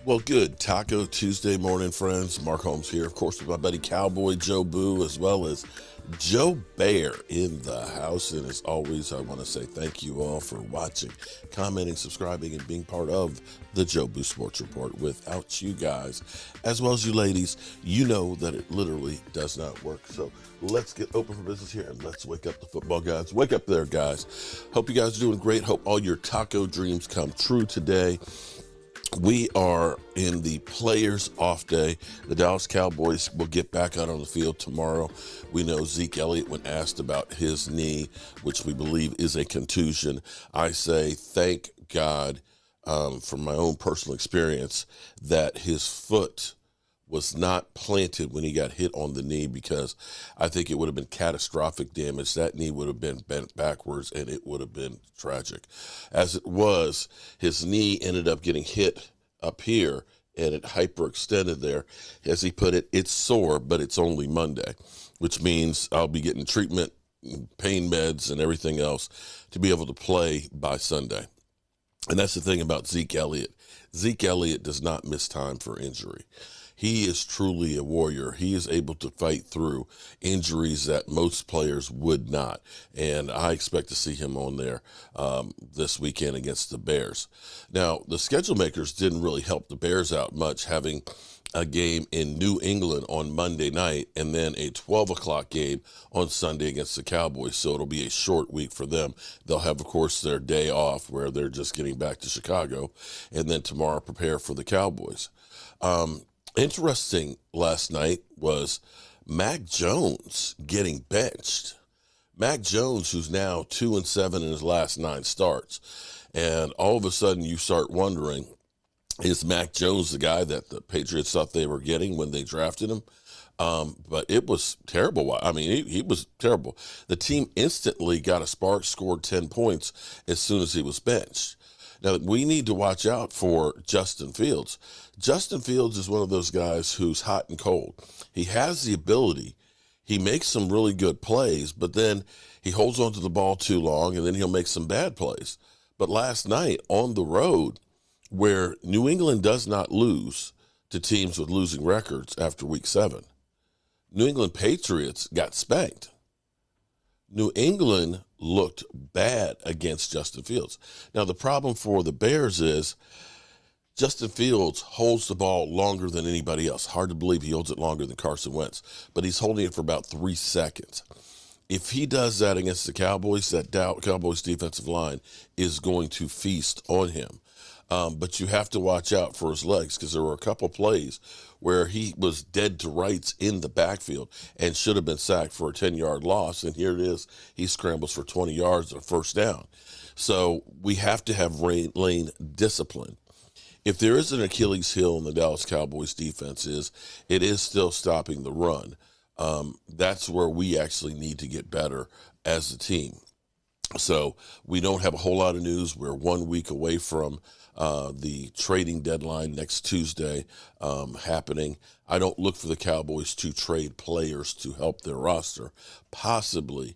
Well, good Taco Tuesday morning, friends. Mark Holmes here, of course, with my buddy Cowboy Joe Boo, as well as Joe Bear in the house. And as always, I want to say thank you all for watching, commenting, subscribing, and being part of the Joe Boo Sports Report. Without you guys, as well as you ladies, you know that it literally does not work. So let's get open for business here and let's wake up the football gods. Wake up there, guys. Hope you guys are doing great. Hope all your taco dreams come true today. We are in the players off day. The Dallas Cowboys will get back out on the field tomorrow. We know Zeke Elliott, when asked about his knee, which we believe is a contusion, I say thank God, from my own personal experience, that his foot was not planted when he got hit on the knee, because I think it would have been catastrophic damage. That knee would have been bent backwards and it would have been tragic. As it was, his knee ended up getting hit up here and it hyperextended there. As he put it, it's sore, but it's only Monday, which means I'll be getting treatment, pain meds, and everything else to be able to play by Sunday. And that's the thing about Zeke Elliott. Zeke Elliott does not miss time for injury. He is truly a warrior. He is able to fight through injuries that most players would not. And I expect to see him on there this weekend against the Bears. Now, the schedule makers didn't really help the Bears out much, having a game in New England on Monday night and then a 12 o'clock game on Sunday against the Cowboys. So it'll be a short week for them. They'll have, of course, their day off where they're just getting back to Chicago, and then tomorrow prepare for the Cowboys. Interesting last night was Mac Jones getting benched. Mac Jones, who's now 2-7 in his last 9 starts. And all of a sudden you start wondering, is Mac Jones the guy that the Patriots thought they were getting when they drafted him? But it was terrible. I mean, he was terrible. The team instantly got a spark, scored 10 points as soon as he was benched. Now, we need to watch out for Justin Fields. Justin Fields is one of those guys who's hot and cold. He has the ability. He makes some really good plays, but then he holds on to the ball too long, and then he'll make some bad plays. But last night on the road, where New England does not lose to teams with losing records after week 7, New England Patriots got spanked. New England looked bad against Justin Fields. Now, the problem for the Bears is Justin Fields holds the ball longer than anybody else. Hard to believe he holds it longer than Carson Wentz, but he's holding it for about 3 seconds. If he does that against the Cowboys, that Cowboys defensive line is going to feast on him. But you have to watch out for his legs, because there were a couple plays where he was dead to rights in the backfield and should have been sacked for a 10-yard loss. And here it is. He scrambles for 20 yards or first down. So we have to have lane discipline. If there is an Achilles heel in the Dallas Cowboys defense, it is still stopping the run. That's where we actually need to get better as a team. So we don't have a whole lot of news. We're 1 week away from the trading deadline next Tuesday happening. I don't look for the Cowboys to trade players to help their roster. Possibly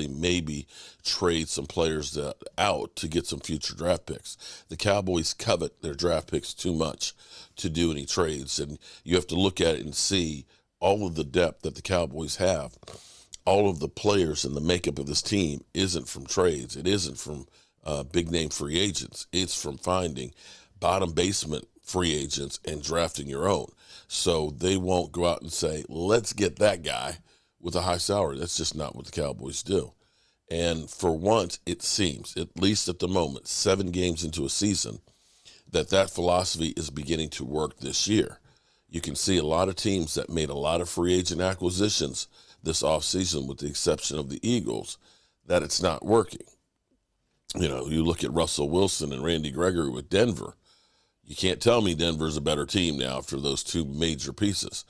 maybe trade some players out to get some future draft picks. The Cowboys covet their draft picks too much to do any trades, and you have to look at it and see all of the depth that the Cowboys have. All of the players and the makeup of this team isn't from trades. It isn't from big-name free agents. It's from finding bottom basement free agents and drafting your own. So they won't go out and say, let's get that guy with a high salary. That's just not what the Cowboys do. And for once, it seems, at least at the moment, 7 games into a season, that philosophy is beginning to work this year. You can see a lot of teams that made a lot of free agent acquisitions this offseason, with the exception of the Eagles, that it's not working. You know, you look at Russell Wilson and Randy Gregory with Denver. You can't tell me Denver's a better team now after those 2 major pieces.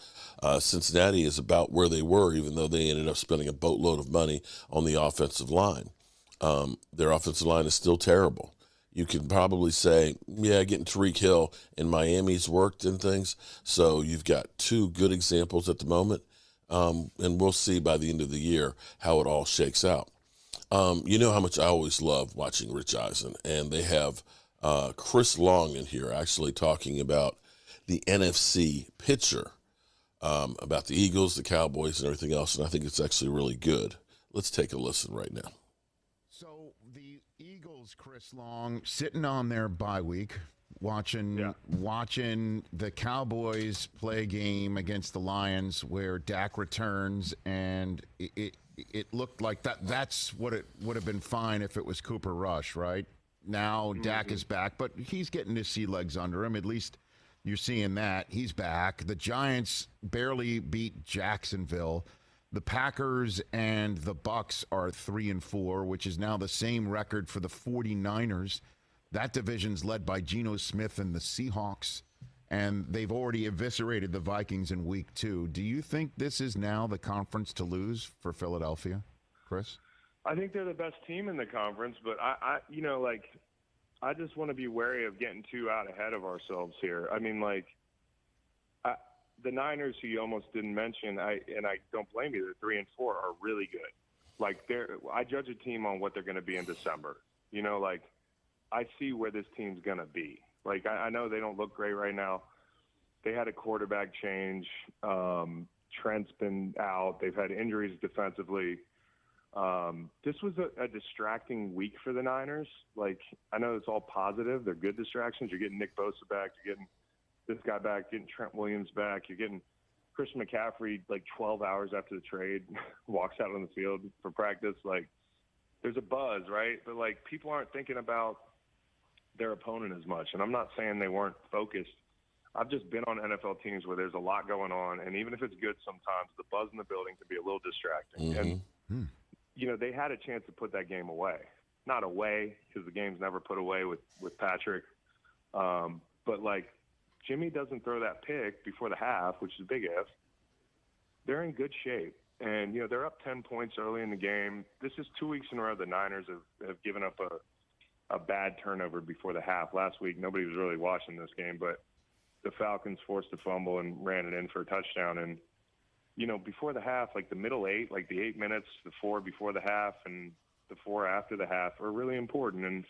Cincinnati is about where they were, even though they ended up spending a boatload of money on the offensive line. Their offensive line is still terrible. You can probably say, yeah, getting Tyreek Hill in Miami's worked and things. So you've got 2 good examples at the moment. And we'll see by the end of the year how it all shakes out. You know how much I always love watching Rich Eisen, and they have Chris Long in here actually talking about the NFC picture, about the Eagles, the Cowboys, and everything else, and I think it's actually really good. Let's take a listen right now. So the Eagles, Chris Long, sitting on their bye week, watching the Cowboys play a game against the Lions where Dak returns, and it looked like that's what it would have been fine if it was Cooper Rush, right? Now Dak is back, but he's getting his sea legs under him. At least you're seeing that. He's back. The Giants barely beat Jacksonville. The Packers and the Bucks are 3-4, which is now the same record for the 49ers. That division's led by Geno Smith and the Seahawks, and they've already eviscerated the Vikings in week 2. Do you think this is now the conference to lose for Philadelphia, Chris? I think they're the best team in the conference, but I just want to be wary of getting too out ahead of ourselves here. I mean, the Niners, who you almost didn't mention, I don't blame you, they're 3-4, are really good. I judge a team on what they're going to be in December. I see where this team's going to be. I know they don't look great right now. They had a quarterback change. Trent's been out. They've had injuries defensively. This was a distracting week for the Niners. I know it's all positive. They're good distractions. You're getting Nick Bosa back. You're getting this guy back, getting Trent Williams back. You're getting Christian McCaffrey 12 hours after the trade, walks out on the field for practice. There's a buzz, right? But people aren't thinking about their opponent as much. And I'm not saying they weren't focused. I've just been on NFL teams where there's a lot going on, and even if it's good sometimes, the buzz in the building can be a little distracting. And they had a chance to put that game away. Not away, because the game's never put away with Patrick. But Jimmy doesn't throw that pick before the half, which is a big if. They're in good shape. And, they're up 10 points early in the game. This is 2 weeks in a row the Niners have given up a bad turnover before the half. Last week, nobody was really watching this game, but the Falcons forced a fumble and ran it in for a touchdown. And, before the half, the middle 8, the 8 minutes, the 4 before the half and the 4 after the half are really important. And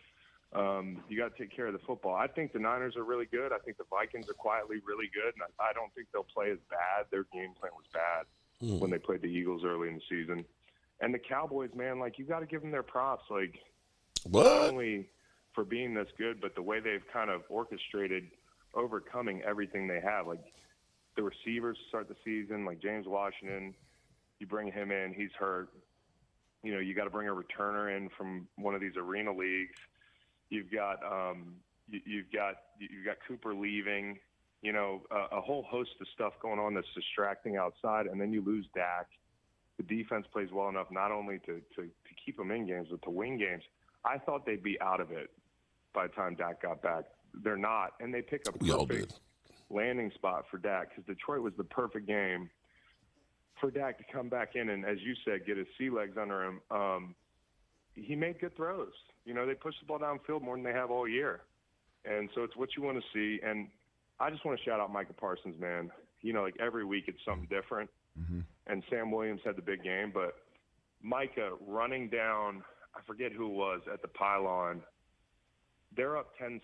you got to take care of the football. I think the Niners are really good. I think the Vikings are quietly really good. And I don't think they'll play as bad. Their game plan was bad when they played the Eagles early in the season. And the Cowboys, man, you got to give them their props. Not only for being this good, but the way they've kind of orchestrated overcoming everything they have. The receivers start the season, James Washington, you bring him in, he's hurt. You got to bring a returner in from one of these arena leagues. You've got Cooper leaving. A whole host of stuff going on that's distracting outside, and then you lose Dak. The defense plays well enough not only to keep them in games, but to win games. I thought they'd be out of it by the time Dak got back. They're not, and they pick up perfect landing spot for Dak because Detroit was the perfect game for Dak to come back in and, as you said, get his sea legs under him. He made good throws. They pushed the ball downfield more than they have all year, and so it's what you want to see. And I just want to shout out Micah Parsons, man. Every week it's something different. And Sam Williams had the big game, but Micah running down, I forget who it was, at the pylon. They're up 10-6.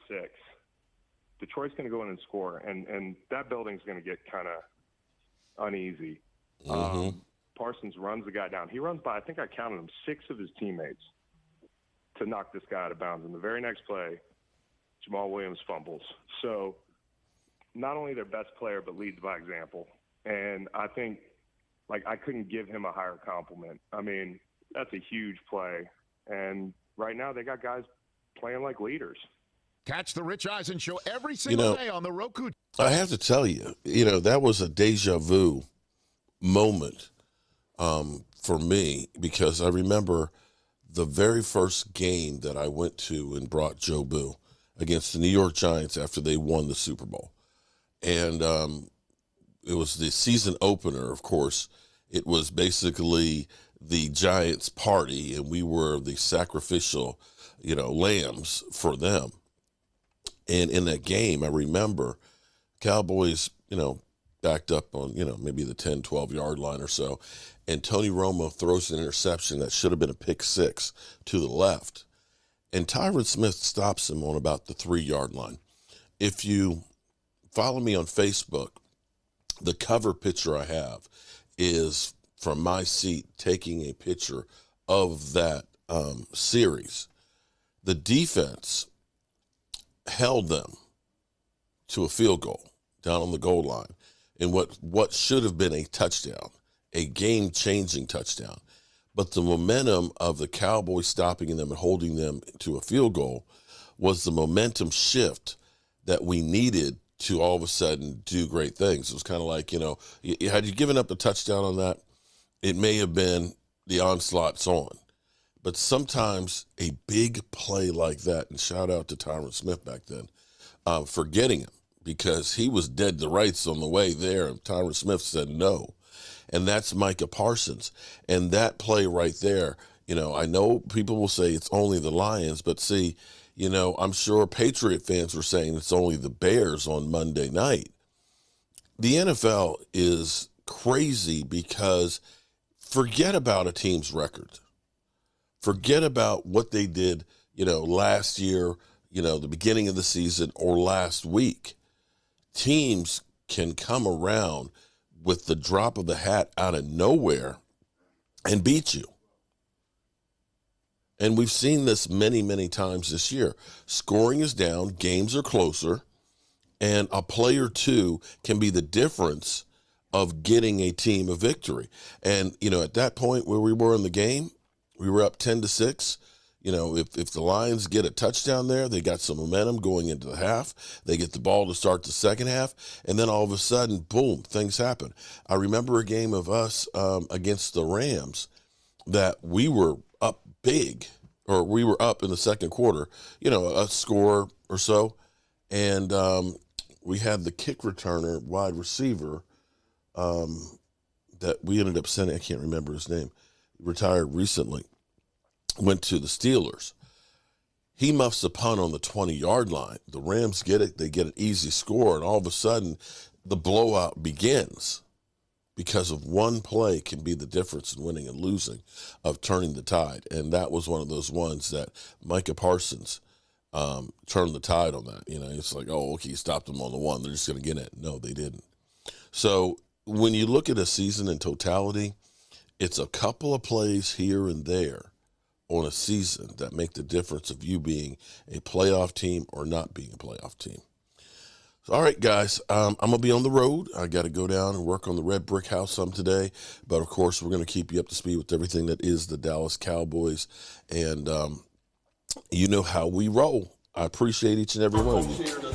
Detroit's going to go in and score, and that building's going to get kind of uneasy. Parsons runs the guy down. He runs by, I think I counted him, 6 of his teammates to knock this guy out of bounds. And the very next play, Jamal Williams fumbles. So not only their best player, but leads by example. And I think, I couldn't give him a higher compliment. I mean, that's a huge play. And right now they got guys playing like leaders. Catch the Rich Eisen show every single day on the Roku. I have to tell you, that was a deja vu moment for me because I remember the very first game that I went to and brought Joe Boo against the New York Giants after they won the Super Bowl. And it was the season opener, of course. It was basically the Giants' party, and we were the sacrificial, lambs for them. And in that game, I remember Cowboys, backed up on, maybe the 10, 12-yard line or so. And Tony Romo throws an interception that should have been a pick 6 to the left. and Tyron Smith stops him on about the 3-yard line. If you follow me on Facebook, the cover picture I have is from my seat taking a picture of that series. The defense held them to a field goal down on the goal line in what should have been a touchdown, a game-changing touchdown. But the momentum of the Cowboys stopping them and holding them to a field goal was the momentum shift that we needed to all of a sudden do great things. It was kind of like, had you given up a touchdown on that, it may have been the onslaught's on. But sometimes a big play like that, and shout out to Tyron Smith back then, for getting him, because he was dead to rights on the way there, and Tyron Smith said no. And that's Micah Parsons. And that play right there, I know people will say it's only the Lions, but see, I'm sure Patriot fans were saying it's only the Bears on Monday night. The NFL is crazy because forget about a team's record. Forget about what they did, last year, the beginning of the season or last week. Teams can come around with the drop of the hat out of nowhere and beat you. And we've seen this many, many times this year. Scoring is down, games are closer, and a play or two can be the difference of getting a team a victory. And, at that point where we were in the game, we were up 10-6. If the Lions get a touchdown there, they got some momentum going into the half. They get the ball to start the second half, and then all of a sudden, boom, things happen. I remember a game of us against the Rams that we were up big, or we were up in the second quarter, a score or so, and we had the kick returner, wide receiver, that we ended up sending. I can't remember his name. Retired recently. Went to the Steelers. He muffs a punt on the 20-yard line. The Rams get it. They get an easy score, and all of a sudden, the blowout begins because of one play can be the difference in winning and losing, of turning the tide. And that was one of those ones that Micah Parsons turned the tide on that. It's like, oh, okay, he stopped them on the one. They're just going to get it. No, they didn't. So when you look at a season in totality, it's a couple of plays here and there on a season that make the difference of you being a playoff team or not being a playoff team. So, all right, guys, I'm going to be on the road. I got to go down and work on the Red Brick House some today. But, of course, we're going to keep you up to speed with everything that is the Dallas Cowboys. And you know how we roll. I appreciate each and every one of you.